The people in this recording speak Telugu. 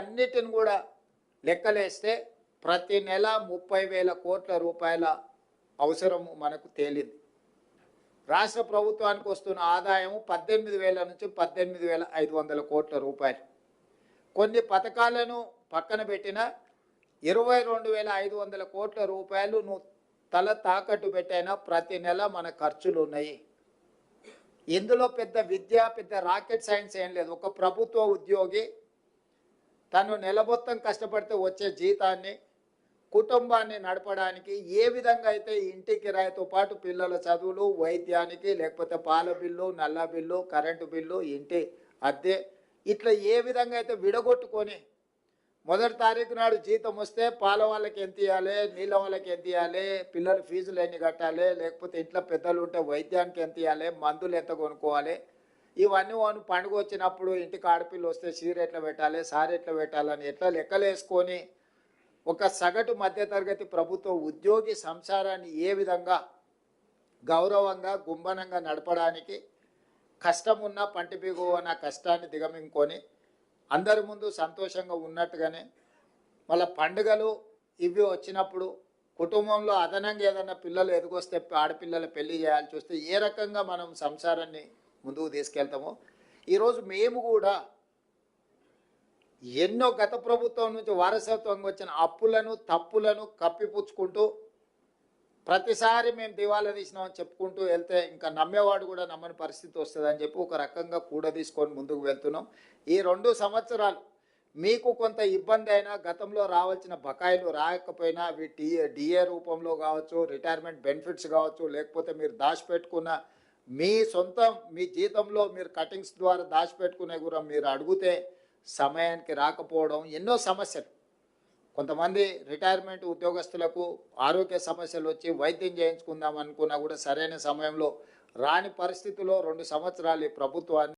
వీటన్నిటిని కూడా లెక్కలేస్తే ప్రతి నెల 30,000 కోట్ల రూపాయల అవసరము మనకు తేలింది. రాష్ట్ర ప్రభుత్వానికి వస్తున్న ఆదాయం 18,000 నుంచి 18,500 కోట్ల రూపాయలు. కొన్ని పథకాలను పక్కన పెట్టిన 22,500 కోట్ల రూపాయలు నువ్వు తల తాకట్టు పెట్టైనా ప్రతి నెల మన ఖర్చులు ఉన్నాయి. ఇందులో పెద్ద విద్య, పెద్ద రాకెట్ సైన్స్ ఏం లేదు. ఒక ప్రభుత్వ ఉద్యోగి తను నెల మొత్తం కష్టపడితే వచ్చే జీతాన్ని కుటుంబాన్ని నడపడానికి ఏ విధంగా అయితే ఇంటి కిరాయితో పాటు పిల్లల చదువులు, వైద్యానికి, లేకపోతే పాల బిల్లు, నల్ల బిల్లు, కరెంటు బిల్లు, ఇంటి అద్దె, ఇట్లా ఏ విధంగా అయితే విడగొట్టుకొని మొదటి తారీఖు నాడు జీతం వస్తే పాల వాళ్ళకి ఎంత ఇవ్వాలి, నీళ్ళ వాళ్ళకి ఎంత ఇవ్వాలి, పిల్లల ఫీజులు ఎన్ని కట్టాలి, లేకపోతే ఇంట్లో పెద్దలు ఉంటే వైద్యానికి ఎంత ఇవ్వాలి, మందులు ఎంత కొనుక్కోవాలి, ఇవన్నీ పండుగ వచ్చినప్పుడు ఇంటికి ఆడపిల్ల వస్తే చీర ఎట్లా పెట్టాలి, సారి ఎట్లా పెట్టాలని ఎట్లా లెక్కలు వేసుకొని ఒక సగటు మధ్యతరగతి ప్రభుత్వ ఉద్యోగి సంసారాన్ని ఏ విధంగా గౌరవంగా గుంభనంగా నడపడానికి కష్టం ఉన్న పంటి బిగువన కష్టాన్ని దిగమింగుకొని అందరి ముందు సంతోషంగా ఉన్నట్టుగానే మళ్ళీ పండుగలు ఇవి వచ్చినప్పుడు కుటుంబంలో అదనంగా ఏదైనా పిల్లలు ఎదుగొస్తే ఆడపిల్లల పెళ్లి చేయాల్సి వస్తే ఏ రకంగా మనం సంసారాన్ని ముందుకు తీసుకెళ్తామో ఈరోజు మేము కూడా ఎన్నో గత ప్రభుత్వం నుంచి వారసత్వంగా వచ్చిన అప్పులను తప్పులను కప్పిపుచ్చుకుంటూ ప్రతిసారి మేము దివాలా తీసినామని చెప్పుకుంటూ వెళ్తే ఇంకా నమ్మేవాడు కూడా నమ్మని పరిస్థితి వస్తుందని చెప్పి ఒక రకంగా కూడా తీసుకొని ముందుకు వెళ్తున్నాం. ఈ 2 సంవత్సరాలు మీకు కొంత ఇబ్బంది అయినా, గతంలో రావాల్సిన బకాయిలు రాకపోయినా అవి డిఏ రూపంలో కావచ్చు, రిటైర్మెంట్ బెనిఫిట్స్ కావచ్చు, లేకపోతే మీరు దాచిపెట్టుకున్న మీ సొంతం మీ జీతంలో మీరు కటింగ్స్ ద్వారా దాచిపెట్టుకునే కూడా మీరు అడిగితే సమయానికి రాకపోవడం, ఎన్నో సమస్యలు. కొంతమంది రిటైర్మెంట్ ఉద్యోగస్తులకు ఆరోగ్య సమస్యలు వచ్చి వైద్యం చేయించుకుందాం అనుకున్నా కూడా సరైన సమయంలో రాని పరిస్థితిలో 2 సంవత్సరాలు ఈ ప్రభుత్వాన్ని